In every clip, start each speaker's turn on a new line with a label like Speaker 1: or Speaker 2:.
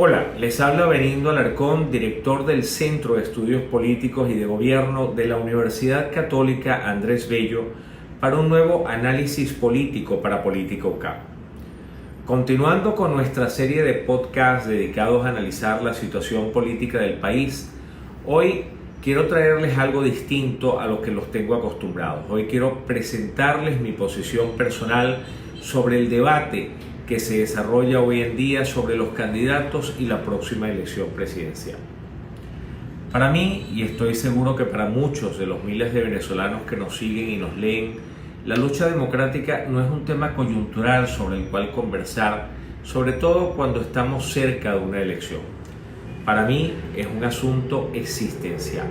Speaker 1: Hola, les habla Benindo Alarcón, director del Centro de Estudios Políticos y de Gobierno de la Universidad Católica Andrés Bello, para un nuevo análisis político para Política UCAP. Continuando con nuestra serie de podcasts dedicados a analizar la situación política del país, hoy quiero traerles algo distinto a lo que los tengo acostumbrados. Hoy quiero presentarles mi posición personal sobre el debate que se desarrolla hoy en día sobre los candidatos y la próxima elección presidencial. Para mí, y estoy seguro que para muchos de los miles de venezolanos que nos siguen y nos leen, la lucha democrática no es un tema coyuntural sobre el cual conversar, sobre todo cuando estamos cerca de una elección. Para mí es un asunto existencial.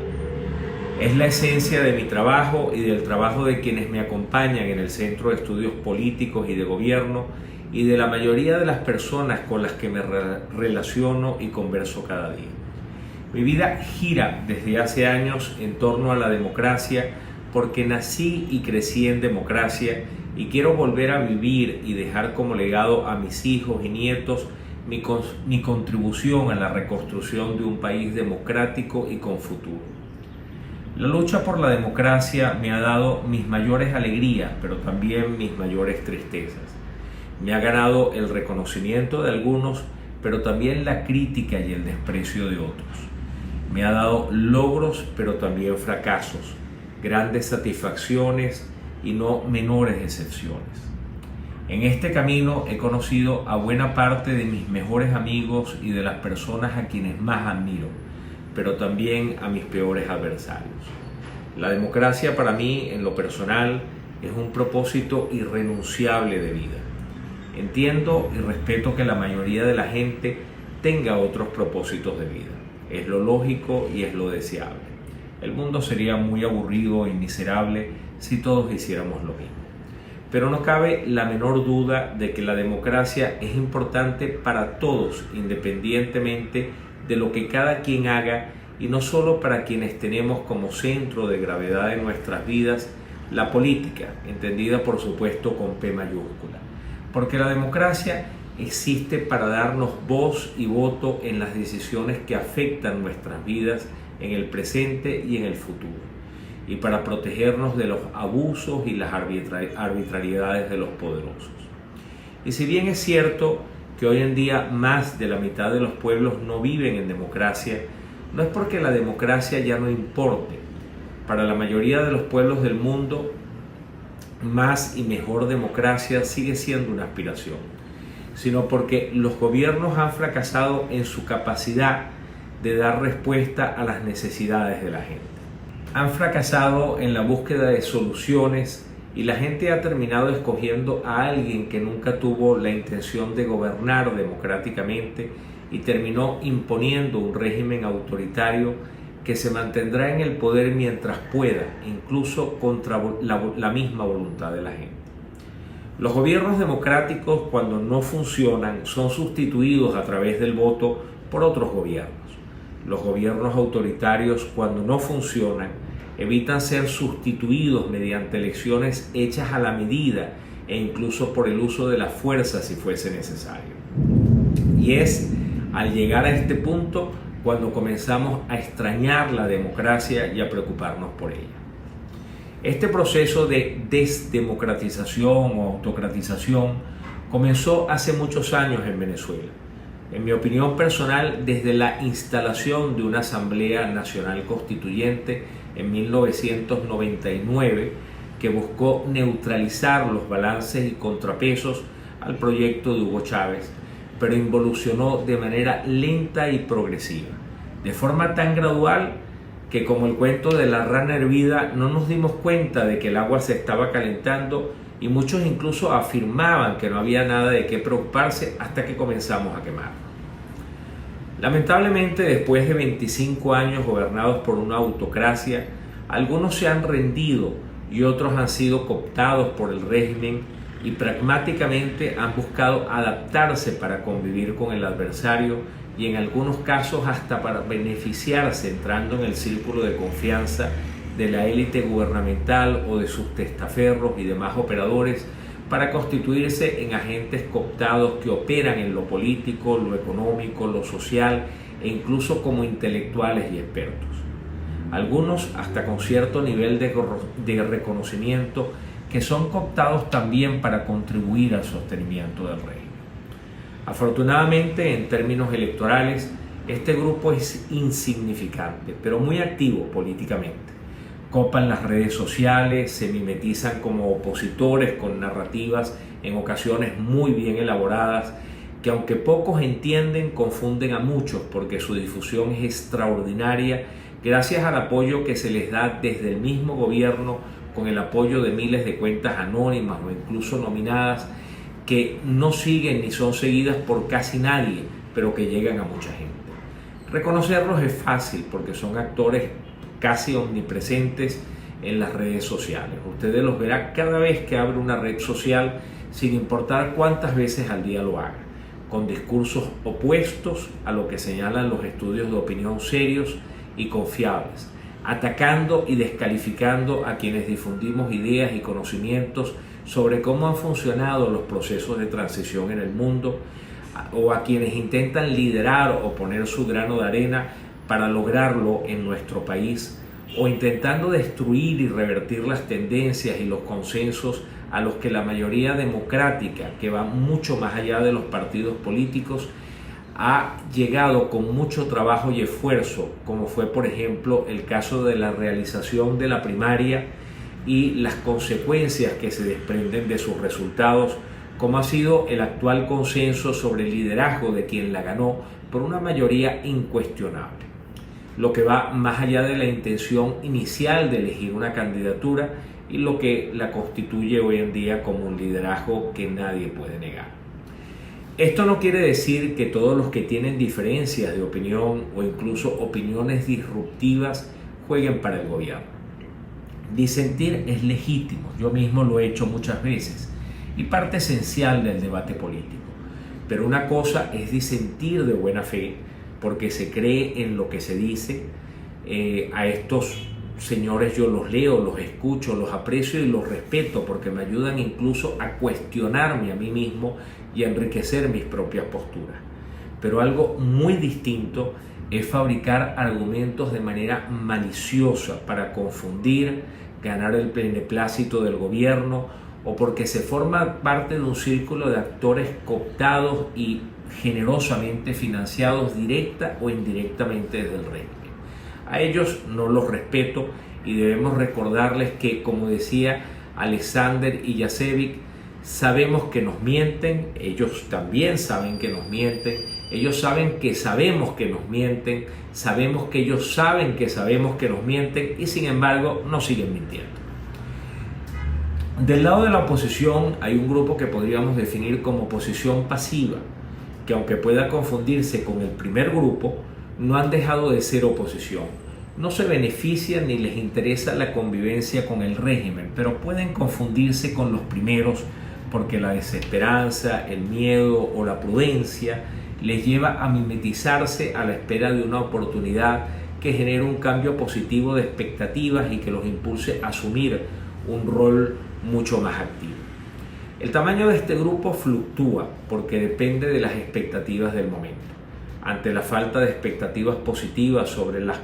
Speaker 1: Es la esencia de mi trabajo y del trabajo de quienes me acompañan en el Centro de Estudios Políticos y de Gobierno y de la mayoría de las personas con las que me relaciono y converso cada día. Mi vida gira desde hace años en torno a la democracia porque nací y crecí en democracia y quiero volver a vivir y dejar como legado a mis hijos y nietos mi contribución a la reconstrucción de un país democrático y con futuro. La lucha por la democracia me ha dado mis mayores alegrías, pero también mis mayores tristezas. Me ha ganado el reconocimiento de algunos, pero también la crítica y el desprecio de otros. Me ha dado logros, pero también fracasos, grandes satisfacciones y no menores decepciones. En este camino he conocido a buena parte de mis mejores amigos y de las personas a quienes más admiro, pero también a mis peores adversarios. La democracia para mí, en lo personal, es un propósito irrenunciable de vida. Entiendo y respeto que la mayoría de la gente tenga otros propósitos de vida. Es lo lógico y es lo deseable. El mundo sería muy aburrido y miserable si todos hiciéramos lo mismo. Pero no cabe la menor duda de que la democracia es importante para todos, independientemente de lo que cada quien haga, y no solo para quienes tenemos como centro de gravedad en nuestras vidas la política, entendida por supuesto con P mayúscula. Porque la democracia existe para darnos voz y voto en las decisiones que afectan nuestras vidas en el presente y en el futuro, y para protegernos de los abusos y las arbitrariedades de los poderosos. Y si bien es cierto que hoy en día más de la mitad de los pueblos no viven en democracia, no es porque la democracia ya no importe. Para la mayoría de los pueblos del mundo, más y mejor democracia sigue siendo una aspiración, sino porque los gobiernos han fracasado en su capacidad de dar respuesta a las necesidades de la gente. Han fracasado en la búsqueda de soluciones y la gente ha terminado escogiendo a alguien que nunca tuvo la intención de gobernar democráticamente y terminó imponiendo un régimen autoritario que se mantendrá en el poder mientras pueda, incluso contra la misma voluntad de la gente. Los gobiernos democráticos, cuando no funcionan, son sustituidos a través del voto por otros gobiernos. Los gobiernos autoritarios, cuando no funcionan, evitan ser sustituidos mediante elecciones hechas a la medida e incluso por el uso de la fuerza si fuese necesario. Y es al llegar a este punto cuando comenzamos a extrañar la democracia y a preocuparnos por ella. Este proceso de desdemocratización o autocratización comenzó hace muchos años en Venezuela. En mi opinión personal, desde la instalación de una Asamblea Nacional Constituyente en 1999, que buscó neutralizar los balances y contrapesos al proyecto de Hugo Chávez, pero involucionó de manera lenta y progresiva, de forma tan gradual que, como el cuento de la rana hervida, no nos dimos cuenta de que el agua se estaba calentando y muchos incluso afirmaban que no había nada de qué preocuparse hasta que comenzamos a quemar. Lamentablemente, después de 25 años gobernados por una autocracia, algunos se han rendido y otros han sido cooptados por el régimen y pragmáticamente han buscado adaptarse para convivir con el adversario y en algunos casos hasta para beneficiarse entrando en el círculo de confianza de la élite gubernamental o de sus testaferros y demás operadores para constituirse en agentes cooptados que operan en lo político, lo económico, lo social e incluso como intelectuales y expertos. Algunos hasta con cierto nivel de reconocimiento que son cooptados también para contribuir al sostenimiento del régimen. Afortunadamente, en términos electorales, este grupo es insignificante, pero muy activo políticamente. Copan las redes sociales, se mimetizan como opositores con narrativas en ocasiones muy bien elaboradas, que aunque pocos entienden, confunden a muchos porque su difusión es extraordinaria gracias al apoyo que se les da desde el mismo gobierno, con el apoyo de miles de cuentas anónimas o incluso nominadas que no siguen ni son seguidas por casi nadie, pero que llegan a mucha gente. Reconocerlos es fácil porque son actores casi omnipresentes en las redes sociales. Ustedes los verán cada vez que abre una red social, sin importar cuántas veces al día lo haga, con discursos opuestos a lo que señalan los estudios de opinión serios y confiables, atacando y descalificando a quienes difundimos ideas y conocimientos sobre cómo han funcionado los procesos de transición en el mundo, o a quienes intentan liderar o poner su grano de arena para lograrlo en nuestro país, o intentando destruir y revertir las tendencias y los consensos a los que la mayoría democrática, que va mucho más allá de los partidos políticos, ha llegado con mucho trabajo y esfuerzo, como fue por ejemplo el caso de la realización de la primaria y las consecuencias que se desprenden de sus resultados, como ha sido el actual consenso sobre el liderazgo de quien la ganó por una mayoría incuestionable, lo que va más allá de la intención inicial de elegir una candidatura y lo que la constituye hoy en día como un liderazgo que nadie puede negar. Esto no quiere decir que todos los que tienen diferencias de opinión o incluso opiniones disruptivas jueguen para el gobierno. Disentir es legítimo, yo mismo lo he hecho muchas veces y parte esencial del debate político. Pero una cosa es disentir de buena fe porque se cree en lo que se dice. A estos señores yo los leo, los escucho, los aprecio y los respeto porque me ayudan incluso a cuestionarme a mí mismo y a enriquecer mis propias posturas. Pero algo muy distinto es fabricar argumentos de manera maliciosa para confundir, ganar el beneplácito del gobierno o porque se forma parte de un círculo de actores cooptados y generosamente financiados directa o indirectamente desde el régimen. A ellos no los respeto y debemos recordarles que, como decía Alexander Ijašević, sabemos que nos mienten, ellos también saben que nos mienten, ellos saben que sabemos que nos mienten, sabemos que ellos saben que sabemos que nos mienten y sin embargo nos siguen mintiendo. Del lado de la oposición hay un grupo que podríamos definir como oposición pasiva, que aunque pueda confundirse con el primer grupo, no han dejado de ser oposición. No se benefician ni les interesa la convivencia con el régimen, pero pueden confundirse con los primeros porque la desesperanza, el miedo o la prudencia les lleva a mimetizarse a la espera de una oportunidad que genere un cambio positivo de expectativas y que los impulse a asumir un rol mucho más activo. El tamaño de este grupo fluctúa porque depende de las expectativas del momento. Ante la falta de expectativas positivas sobre las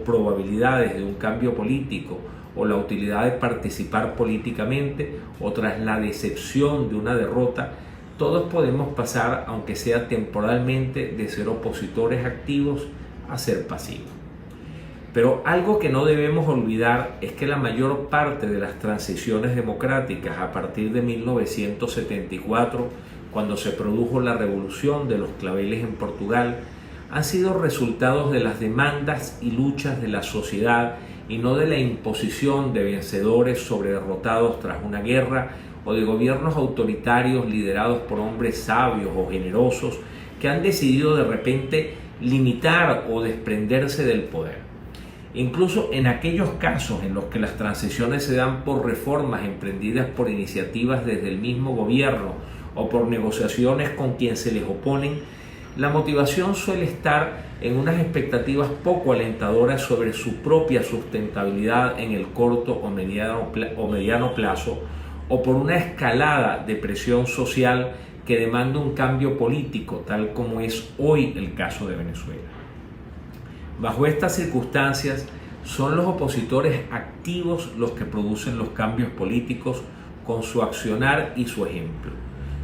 Speaker 1: probabilidades de un cambio político o la utilidad de participar políticamente o tras la decepción de una derrota, todos podemos pasar, aunque sea temporalmente, de ser opositores activos a ser pasivos. Pero algo que no debemos olvidar es que la mayor parte de las transiciones democráticas a partir de 1974, cuando se produjo la revolución de los claveles en Portugal, han sido resultados de las demandas y luchas de la sociedad y no de la imposición de vencedores sobre derrotados tras una guerra o de gobiernos autoritarios liderados por hombres sabios o generosos que han decidido de repente limitar o desprenderse del poder. Incluso en aquellos casos en los que las transiciones se dan por reformas emprendidas por iniciativas desde el mismo gobierno o por negociaciones con quien se les oponen, la motivación suele estar en unas expectativas poco alentadoras sobre su propia sustentabilidad en el corto o mediano plazo, o por una escalada de presión social que demanda un cambio político, tal como es hoy el caso de Venezuela. Bajo estas circunstancias, son los opositores activos los que producen los cambios políticos con su accionar y su ejemplo.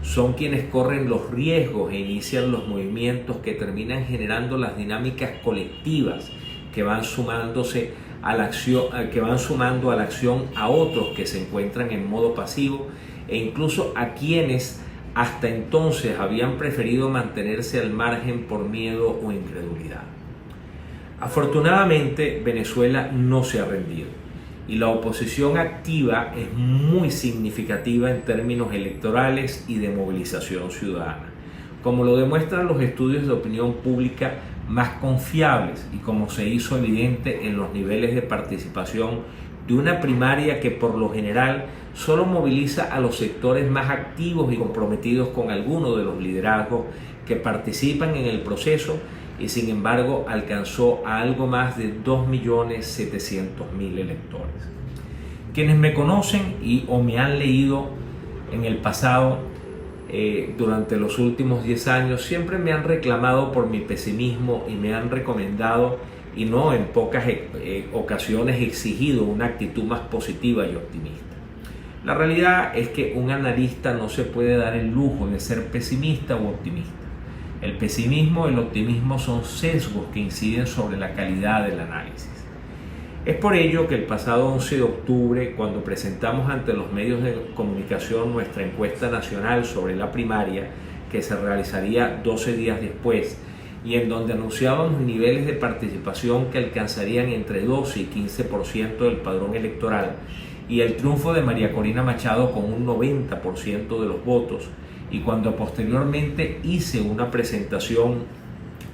Speaker 1: Son quienes corren los riesgos e inician los movimientos que terminan generando las dinámicas colectivas que van sumando a la acción a otros que se encuentran en modo pasivo e incluso a quienes hasta entonces habían preferido mantenerse al margen por miedo o incredulidad. Afortunadamente, Venezuela no se ha rendido y la oposición activa es muy significativa en términos electorales y de movilización ciudadana, como lo demuestran los estudios de opinión pública más confiables y como se hizo evidente en los niveles de participación de una primaria que por lo general solo moviliza a los sectores más activos y comprometidos con alguno de los liderazgos que participan en el proceso y sin embargo alcanzó a algo más de 2.700.000 electores. Quienes me conocen o me han leído en el pasado durante los últimos 10 años siempre me han reclamado por mi pesimismo y me han recomendado y no en pocas ocasiones exigido una actitud más positiva y optimista. La realidad es que un analista no se puede dar el lujo de ser pesimista u optimista. El pesimismo y el optimismo son sesgos que inciden sobre la calidad del análisis. Es por ello que el pasado 11 de octubre, cuando presentamos ante los medios de comunicación nuestra encuesta nacional sobre la primaria, que se realizaría 12 días después, y en donde anunciábamos niveles de participación que alcanzarían entre 12 y 15% del padrón electoral, y el triunfo de María Corina Machado con un 90% de los votos, y cuando posteriormente hice una presentación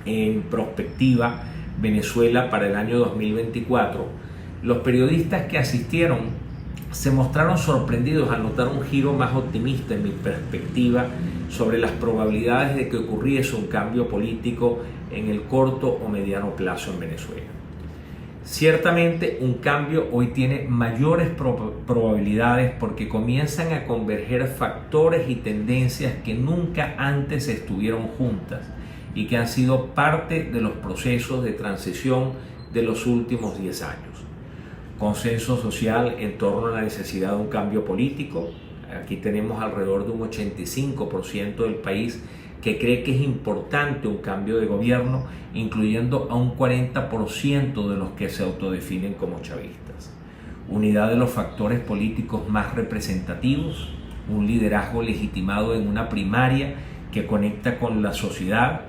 Speaker 1: en prospectiva Venezuela para el año 2024, los periodistas que asistieron se mostraron sorprendidos al notar un giro más optimista en mi perspectiva sobre las probabilidades de que ocurriese un cambio político en el corto o mediano plazo en Venezuela. Ciertamente un cambio hoy tiene mayores probabilidades porque comienzan a converger factores y tendencias que nunca antes estuvieron juntas y que han sido parte de los procesos de transición de los últimos 10 años. Consenso social en torno a la necesidad de un cambio político. Aquí tenemos alrededor de un 85% del país que cree que es importante un cambio de gobierno, incluyendo a un 40% de los que se autodefinen como chavistas. Unidad de los factores políticos más representativos, un liderazgo legitimado en una primaria que conecta con la sociedad,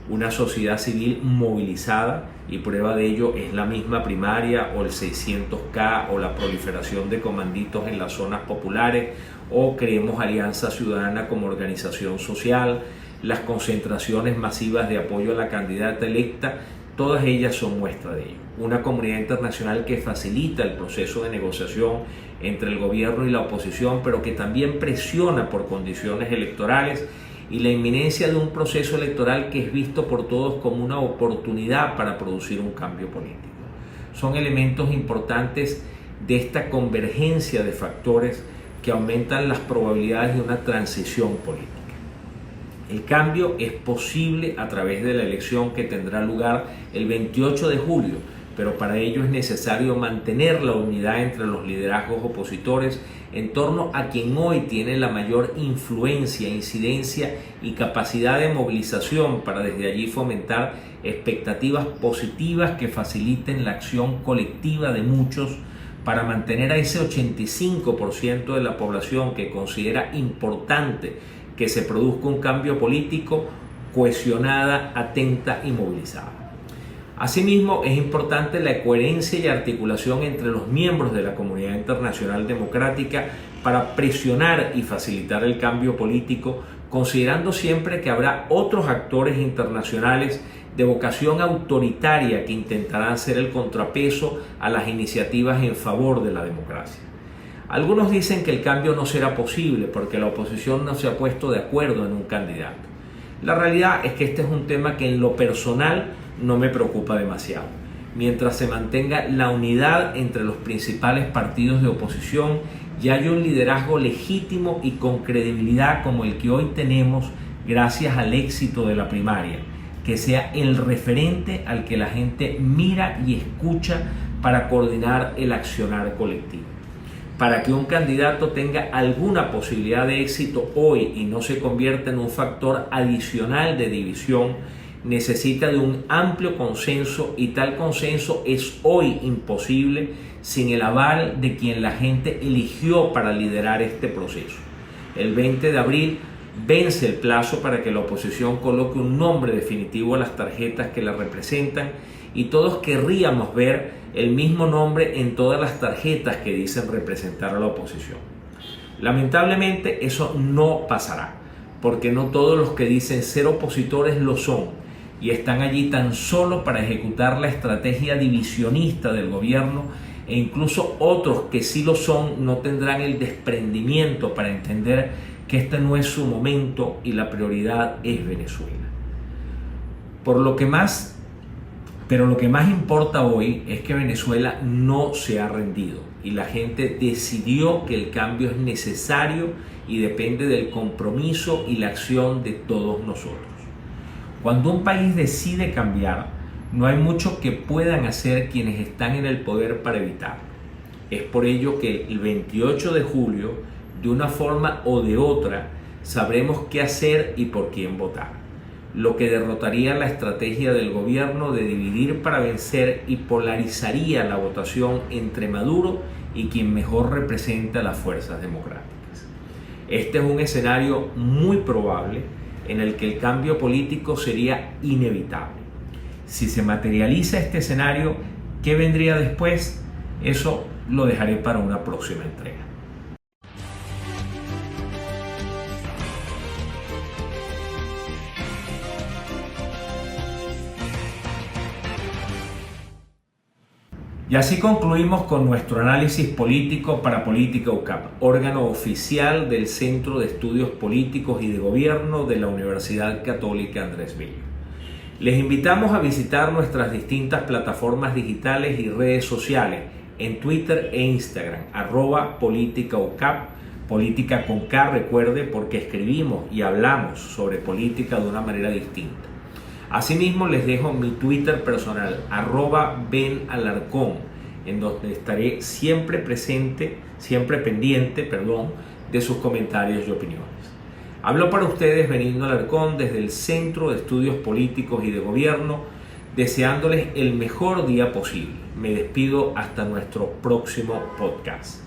Speaker 1: una sociedad civil movilizada, y prueba de ello es la misma primaria o el 600K o la proliferación de comanditos en las zonas populares, o creemos Alianza Ciudadana como organización social, las concentraciones masivas de apoyo a la candidata electa, todas ellas son muestra de ello. Una comunidad internacional que facilita el proceso de negociación entre el gobierno y la oposición, pero que también presiona por condiciones electorales, y la inminencia de un proceso electoral que es visto por todos como una oportunidad para producir un cambio político. Son elementos importantes de esta convergencia de factores que aumentan las probabilidades de una transición política. El cambio es posible a través de la elección que tendrá lugar el 28 de julio, pero para ello es necesario mantener la unidad entre los liderazgos opositores en torno a quien hoy tiene la mayor influencia, incidencia y capacidad de movilización para desde allí fomentar expectativas positivas que faciliten la acción colectiva de muchos para mantener a ese 85% de la población que considera importante que se produzca un cambio político cohesionada, atenta y movilizada. Asimismo, es importante la coherencia y articulación entre los miembros de la comunidad internacional democrática para presionar y facilitar el cambio político, considerando siempre que habrá otros actores internacionales de vocación autoritaria que intentarán ser el contrapeso a las iniciativas en favor de la democracia. Algunos dicen que el cambio no será posible porque la oposición no se ha puesto de acuerdo en un candidato. La realidad es que este es un tema que en lo personal no me preocupa demasiado. mientras se mantenga la unidad entre los principales partidos de oposición y haya un liderazgo legítimo y con credibilidad como el que hoy tenemos gracias al éxito de la primaria, que sea el referente al que la gente mira y escucha para coordinar el accionar colectivo. Para que un candidato tenga alguna posibilidad de éxito hoy y no se convierta en un factor adicional de división, necesita de un amplio consenso, y tal consenso es hoy imposible sin el aval de quien la gente eligió para liderar este proceso. El 20 de abril vence el plazo para que la oposición coloque un nombre definitivo a las tarjetas que la representan, y todos querríamos ver el mismo nombre en todas las tarjetas que dicen representar a la oposición. Lamentablemente eso no pasará, porque no todos los que dicen ser opositores lo son, y están allí tan solo para ejecutar la estrategia divisionista del gobierno, e incluso otros que sí lo son no tendrán el desprendimiento para entender que este no es su momento y la prioridad es Venezuela. Pero lo que más importa hoy es que Venezuela no se ha rendido y la gente decidió que el cambio es necesario y depende del compromiso y la acción de todos nosotros. Cuando un país decide cambiar, no hay mucho que puedan hacer quienes están en el poder para evitarlo. Es por ello que el 28 de julio, de una forma o de otra, sabremos qué hacer y por quién votar, lo que derrotaría la estrategia del gobierno de dividir para vencer y polarizaría la votación entre Maduro y quien mejor representa a las fuerzas democráticas. Este es un escenario muy probable en el que el cambio político sería inevitable. Si se materializa este escenario, ¿qué vendría después? Eso lo dejaré para una próxima entrega. Y así concluimos con nuestro análisis político para Política UCAP, órgano oficial del Centro de Estudios Políticos y de Gobierno de la Universidad Católica Andrés Bello. Les invitamos a visitar nuestras distintas plataformas digitales y redes sociales en Twitter e Instagram, @PolíticaUCAP, política con K, recuerde, porque escribimos y hablamos sobre política de una manera distinta. Asimismo, les dejo mi Twitter personal, @BenAlarcón, en donde estaré siempre pendiente de sus comentarios y opiniones. Hablo para ustedes Benigno Alarcón desde el Centro de Estudios Políticos y de Gobierno, deseándoles el mejor día posible. Me despido hasta nuestro próximo podcast.